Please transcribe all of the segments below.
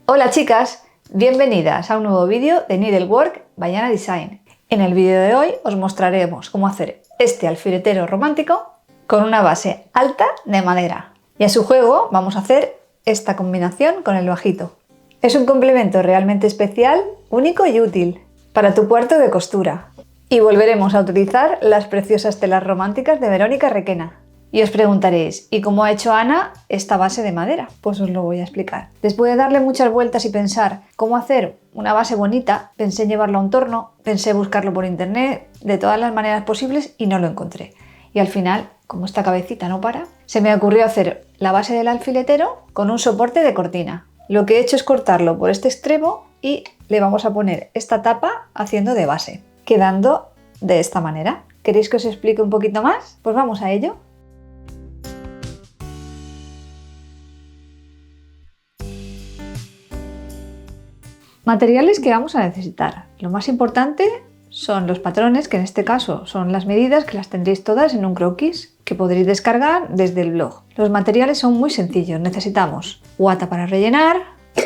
Hola chicas, bienvenidas a un nuevo vídeo de Needlework by Ana Design. En el vídeo de hoy os mostraremos cómo hacer este alfiletero romántico con una base alta de madera. Y a su juego vamos a hacer esta combinación con el bajito. Es un complemento realmente especial, único y útil para tu cuarto de costura. Y volveremos a utilizar las preciosas telas románticas de Verónica Requena. Y os preguntaréis, ¿y cómo ha hecho Ana esta base de madera? Pues os lo voy a explicar. Después de darle muchas vueltas y pensar cómo hacer una base bonita, pensé en llevarlo a un torno, pensé buscarlo por internet, de todas las maneras posibles y no lo encontré. Y al final, como esta cabecita no para, se me ocurrió hacer la base del alfiletero con un soporte de cortina. Lo que he hecho es cortarlo por este extremo y le vamos a poner esta tapa haciendo de base, quedando de esta manera. ¿Queréis que os explique un poquito más? Pues vamos a ello. Materiales que vamos a necesitar. Lo más importante son los patrones, que en este caso son las medidas, que las tendréis todas en un croquis que podréis descargar desde el blog. Los materiales son muy sencillos. Necesitamos guata para rellenar,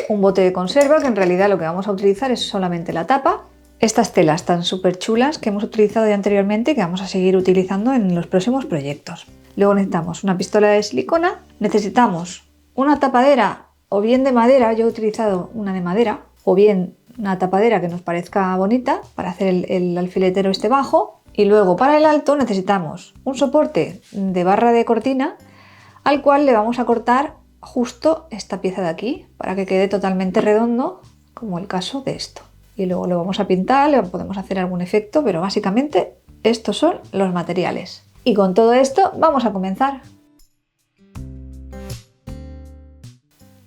un bote de conserva, que en realidad lo que vamos a utilizar es solamente la tapa, estas telas tan súper chulas que hemos utilizado ya anteriormente y que vamos a seguir utilizando en los próximos proyectos. Luego necesitamos una pistola de silicona, necesitamos una tapadera o bien de madera, yo he utilizado una de madera, o bien una tapadera que nos parezca bonita para hacer el alfiletero este bajo. Y luego para el alto necesitamos un soporte de barra de cortina al cual le vamos a cortar justo esta pieza de aquí para que quede totalmente redondo, como el caso de esto. Y luego lo vamos a pintar, le podemos hacer algún efecto, pero básicamente estos son los materiales. Y con todo esto vamos a comenzar.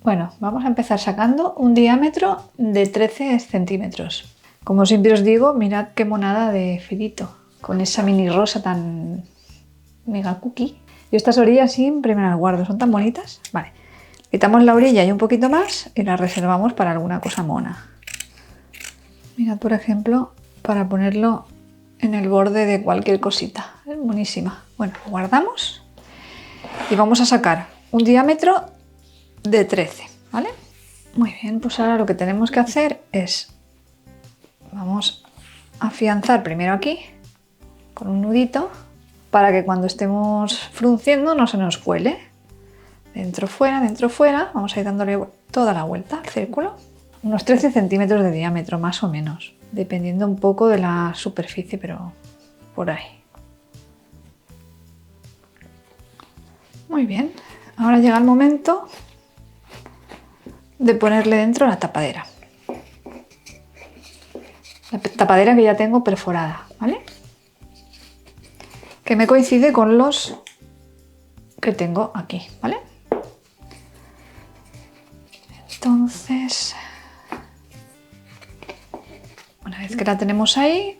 Bueno, vamos a empezar sacando un diámetro de 13 centímetros. Como siempre os digo, mirad qué monada de filito, con esa mini rosa tan mega cookie. Y estas orillas siempre me las guardo, son tan bonitas. Vale, quitamos la orilla y un poquito más y la reservamos para alguna cosa mona. Mirad, por ejemplo, para ponerlo en el borde de cualquier cosita. Es buenísima. Bueno, lo guardamos y vamos a sacar un diámetro de 13, ¿vale? Muy bien, pues ahora lo que tenemos que hacer es, vamos a afianzar primero aquí con un nudito para que cuando estemos frunciendo no se nos cuele. Dentro, fuera, vamos a ir dándole toda la vuelta al círculo. Unos 13 centímetros de diámetro, más o menos, dependiendo un poco de la superficie, pero por ahí. Muy bien, ahora llega el momento de ponerle dentro la tapadera. La tapadera que ya tengo perforada, ¿vale? Que me coincide con los que tengo aquí, ¿vale? Entonces, una vez que la tenemos ahí,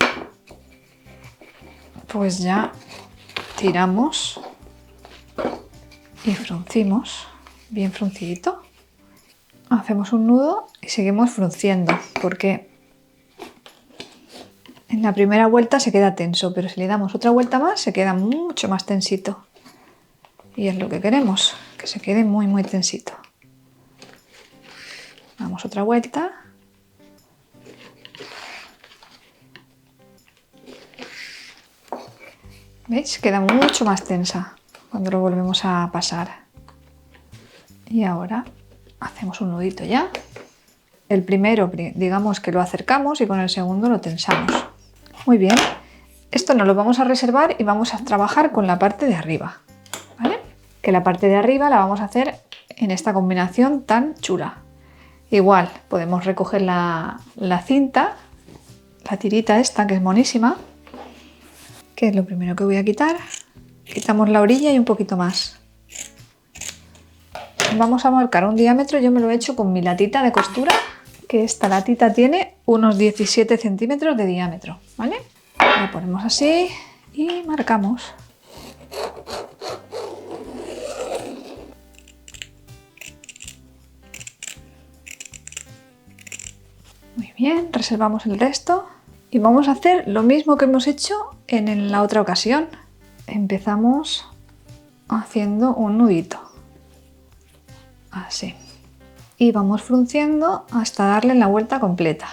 pues ya tiramos y fruncimos, bien fruncidito. Hacemos un nudo y seguimos frunciendo, porque en la primera vuelta se queda tenso, pero si le damos otra vuelta más se queda mucho más tensito. Y es lo que queremos, que se quede muy muy tensito. Damos otra vuelta. ¿Veis? Queda mucho más tensa cuando lo volvemos a pasar. Y ahora hacemos un nudito ya. El primero, digamos que lo acercamos y con el segundo lo tensamos. Muy bien. Esto nos lo vamos a reservar y vamos a trabajar con la parte de arriba, ¿vale? Que la parte de arriba la vamos a hacer en esta combinación tan chula. Igual podemos recoger la cinta, la tirita esta que es monísima, que es lo primero que voy a quitar. Quitamos la orilla y un poquito más. Vamos a marcar un diámetro, yo me lo he hecho con mi latita de costura, que esta latita tiene unos 17 centímetros de diámetro, ¿vale? La ponemos así y marcamos. Muy bien, reservamos el resto y vamos a hacer lo mismo que hemos hecho en la otra ocasión. Empezamos haciendo un nudito, así. y vamos frunciendo hasta darle la vuelta completa.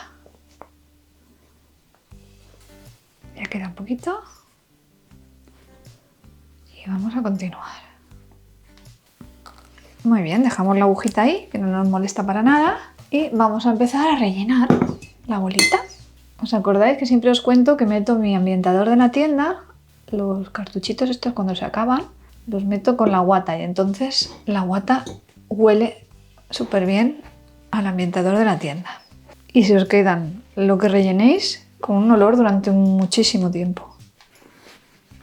Ya queda un poquito y vamos a continuar. Muy bien, dejamos la agujita ahí, que no nos molesta para nada, y vamos a empezar a rellenar la bolita. ¿Os acordáis que siempre os cuento que meto mi ambientador de la tienda, los cartuchitos estos cuando se acaban, los meto con la guata y entonces la guata huele súper bien al ambientador de la tienda. Y se os quedan lo que rellenéis con un olor durante muchísimo tiempo.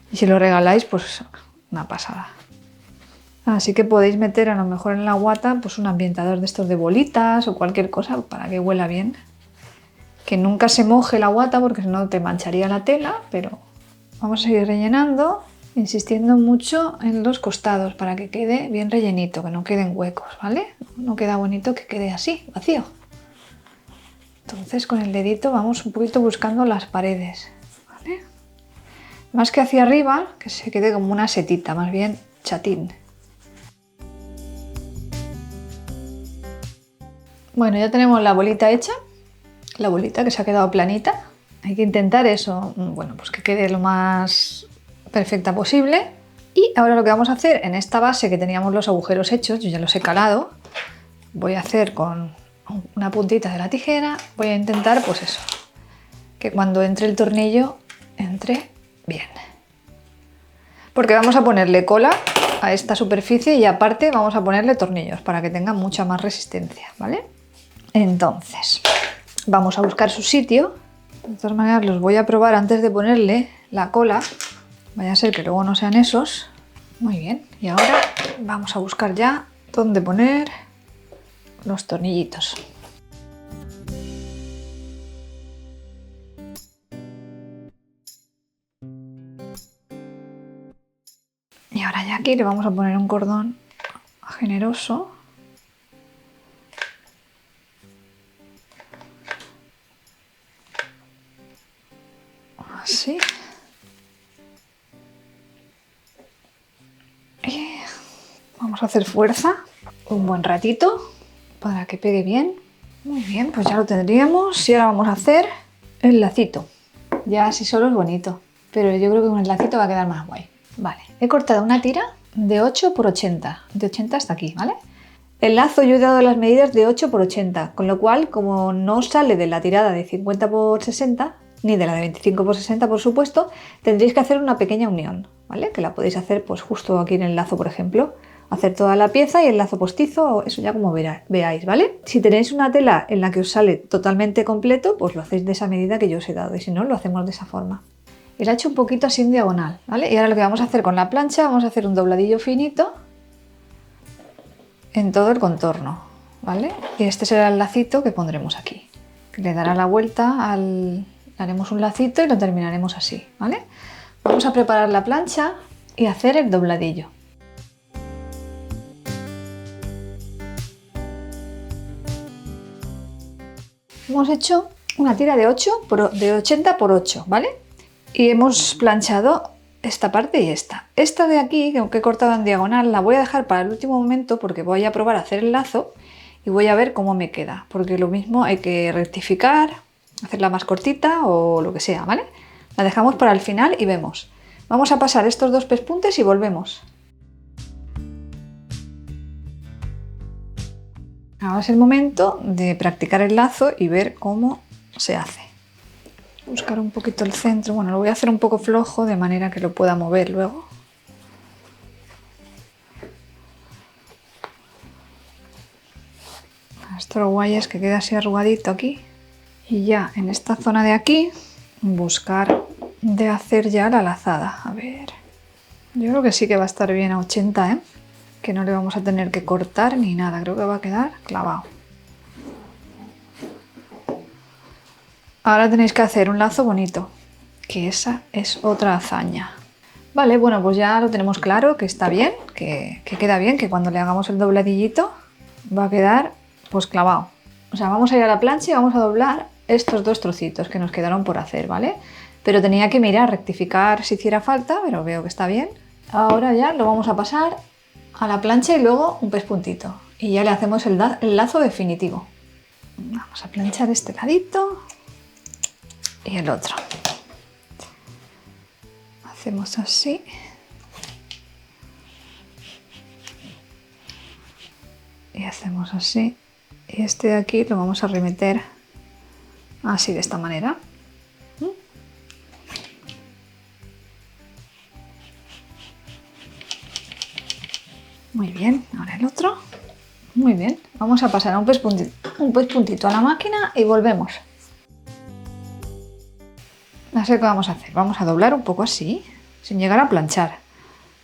Y si lo regaláis, pues una pasada. Así que podéis meter a lo mejor en la guata pues un ambientador de estos de bolitas o cualquier cosa para que huela bien. Que nunca se moje la guata porque si no te mancharía la tela, pero vamos a seguir rellenando, insistiendo mucho en los costados para que quede bien rellenito, que no queden huecos, ¿vale? No queda bonito que quede así, vacío. Entonces con el dedito vamos un poquito buscando las paredes, ¿vale? Más que hacia arriba, que se quede como una setita, más bien chatín. Bueno, ya tenemos la bolita hecha, la bolita que se ha quedado planita. Hay que intentar eso, bueno, pues que quede lo más perfecta posible. Y ahora lo que vamos a hacer en esta base que teníamos los agujeros hechos, yo ya los he calado, voy a hacer con una puntita de la tijera, voy a intentar pues eso, que cuando entre el tornillo entre bien. Porque vamos a ponerle cola a esta superficie y aparte vamos a ponerle tornillos para que tenga mucha más resistencia, ¿vale? Entonces, vamos a buscar su sitio. De todas maneras los voy a probar antes de ponerle la cola. Vaya a ser que luego no sean esos. Muy bien, y ahora vamos a buscar ya dónde poner los tornillitos. Y ahora ya aquí le vamos a poner un cordón generoso. Así. Y vamos a hacer fuerza un buen ratito para que pegue bien. Muy bien, pues ya lo tendríamos y ahora vamos a hacer el lacito. Ya así solo es bonito, pero yo creo que con el lacito va a quedar más guay. Vale, he cortado una tira de 8 por 80, de 80 hasta aquí, ¿vale? El lazo yo he dado las medidas de 8 por 80, con lo cual como no sale de la tirada de 50 por 60, ni de la de 25 por 60 por supuesto, tendréis que hacer una pequeña unión, ¿vale? Que la podéis hacer pues justo aquí en el lazo, por ejemplo. Hacer toda la pieza y el lazo postizo, eso ya como veáis, ¿vale? Si tenéis una tela en la que os sale totalmente completo, pues lo hacéis de esa medida que yo os he dado y si no, lo hacemos de esa forma. Y la he hecho un poquito así en diagonal, ¿vale? Y ahora lo que vamos a hacer con la plancha, vamos a hacer un dobladillo finito en todo el contorno, ¿vale? Y este será el lacito que pondremos aquí. Le dará la vuelta haremos un lacito y lo terminaremos así, ¿vale? Vamos a preparar la plancha y hacer el dobladillo. Hemos hecho una tira de 80 por 8, ¿vale? Y hemos planchado esta parte y esta. Esta de aquí, que he cortado en diagonal, la voy a dejar para el último momento porque voy a probar a hacer el lazo y voy a ver cómo me queda. Porque lo mismo hay que rectificar, hacerla más cortita o lo que sea, ¿vale? La dejamos para el final y vemos. Vamos a pasar estos dos pespuntes y volvemos. Ahora es el momento de practicar el lazo y ver cómo se hace. Buscar un poquito el centro, bueno, lo voy a hacer un poco flojo de manera que lo pueda mover luego. Esto lo guay es que queda así arrugadito aquí. Y ya en esta zona de aquí, buscar de hacer ya la lazada. A ver, yo creo que sí que va a estar bien a 80, ¿eh? Que no le vamos a tener que cortar ni nada, creo que va a quedar clavado. Ahora tenéis que hacer un lazo bonito, que esa es otra hazaña. Vale, bueno, pues ya lo tenemos claro, que está bien, que queda bien, que cuando le hagamos el dobladillito va a quedar pues clavado. O sea, vamos a ir a la plancha y vamos a doblar estos dos trocitos que nos quedaron por hacer, ¿vale? Pero tenía que mirar, rectificar si hiciera falta, pero veo que está bien. Ahora ya lo vamos a pasar a la plancha y luego un pespuntito. Y ya le hacemos el lazo definitivo. Vamos a planchar este ladito y el otro. Hacemos así. Y hacemos así. Y este de aquí lo vamos a remeter así, de esta manera. Muy bien, ahora el otro. Muy bien, vamos a pasar a un pez puntito a la máquina y volvemos. Así que vamos a hacer, vamos a doblar un poco así, sin llegar a planchar.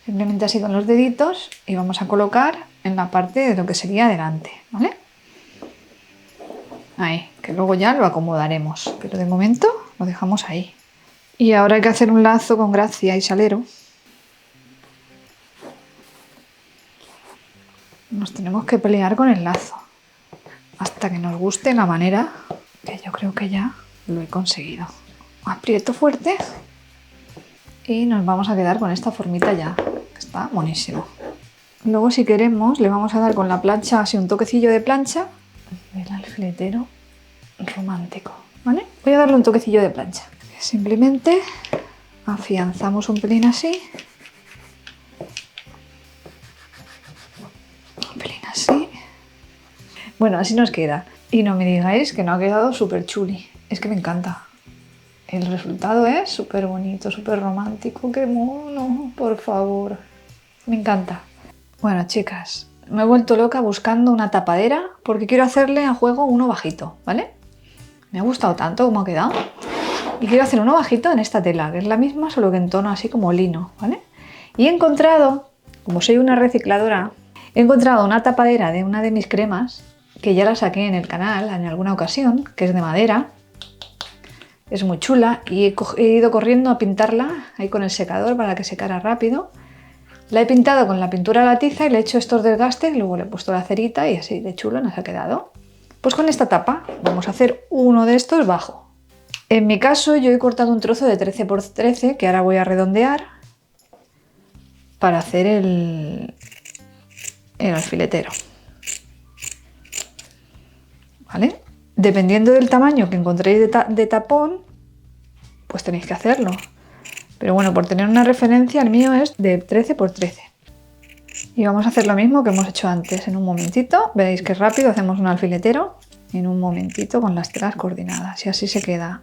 Simplemente así con los deditos y vamos a colocar en la parte de lo que sería delante, ¿vale? Ahí, que luego ya lo acomodaremos, pero de momento lo dejamos ahí. Y ahora hay que hacer un lazo con gracia y salero. Nos tenemos que pelear con el lazo hasta que nos guste la manera, que yo creo que ya lo he conseguido. Aprieto fuerte y nos vamos a quedar con esta formita ya, que está buenísimo. Luego, si queremos, le vamos a dar con la plancha así un toquecillo de plancha. El alfiletero romántico, ¿vale? Voy a darle un toquecillo de plancha. Simplemente afianzamos un pelín así. Un pelín así. Bueno, así nos queda. Y no me digáis que no ha quedado súper chuli. Es que me encanta. El resultado es súper bonito, súper romántico. ¡Qué mono! Por favor. Me encanta. Bueno, chicas, me he vuelto loca buscando una tapadera porque quiero hacerle a juego uno bajito, ¿vale? Me ha gustado tanto como ha quedado. Y quiero hacer uno bajito en esta tela, que es la misma, solo que en tono así como lino, ¿vale? Y he encontrado, como soy una recicladora, he encontrado una tapadera de una de mis cremas, que ya la saqué en el canal en alguna ocasión, que es de madera. Es muy chula y he ido corriendo a pintarla ahí con el secador para que secara rápido. La he pintado con la pintura a la tiza y le he hecho estos desgastes, luego le he puesto la cerita y así de chulo nos ha quedado. Pues con esta tapa vamos a hacer uno de estos bajo. En mi caso yo he cortado un trozo de 13 por 13 que ahora voy a redondear para hacer el alfiletero. ¿Vale? Dependiendo del tamaño que encontréis de tapón, pues tenéis que hacerlo. Pero bueno, por tener una referencia, el mío es de 13 por 13. Y vamos a hacer lo mismo que hemos hecho antes. En un momentito, veréis que rápido hacemos un alfiletero. En un momentito con las telas coordinadas. Y así se queda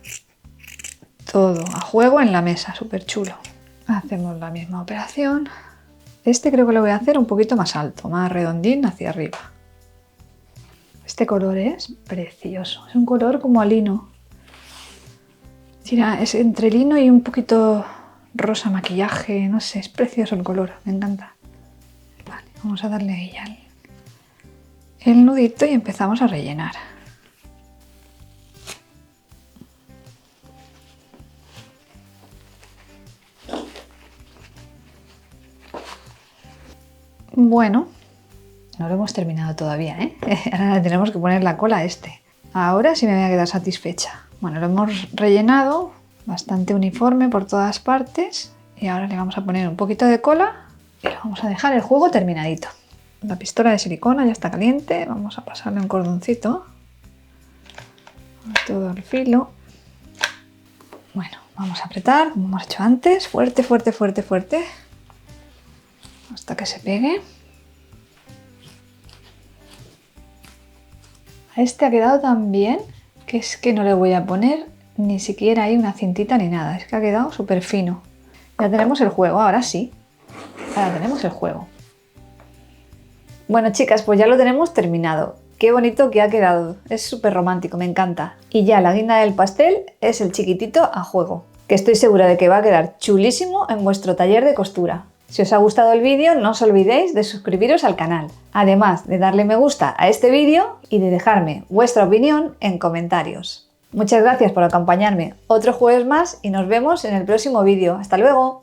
todo a juego en la mesa, súper chulo. Hacemos la misma operación. Este creo que lo voy a hacer un poquito más alto, más redondín hacia arriba. Este color es precioso. Es un color como a lino. Mira, es entre lino y un poquito rosa maquillaje, no sé, es precioso el color, me encanta. Vale, vamos a darle ahí ya el nudito y empezamos a rellenar. Bueno, no lo hemos terminado todavía, ¿eh? Ahora le tenemos que poner la cola a este. Ahora sí me voy a quedar satisfecha. Bueno, lo hemos rellenado bastante uniforme por todas partes y ahora le vamos a poner un poquito de cola y lo vamos a dejar el juego terminadito. La pistola de silicona ya está caliente, vamos a pasarle un cordoncito a todo el filo. Bueno, vamos a apretar como hemos hecho antes, fuerte, fuerte, fuerte, fuerte, hasta que se pegue. A este ha quedado tan bien que es que no le voy a poner ni siquiera ahí una cintita ni nada, es que ha quedado súper fino. Ya tenemos el juego, ahora sí, ahora tenemos el juego. Bueno, chicas, pues ya lo tenemos terminado. Qué bonito que ha quedado, es súper romántico, me encanta. Y ya la guinda del pastel es el chiquitito a juego, que estoy segura de que va a quedar chulísimo en vuestro taller de costura. Si os ha gustado el vídeo, no os olvidéis de suscribiros al canal, además de darle me gusta a este vídeo y de dejarme vuestra opinión en comentarios. Muchas gracias por acompañarme otro jueves más y nos vemos en el próximo vídeo. ¡Hasta luego!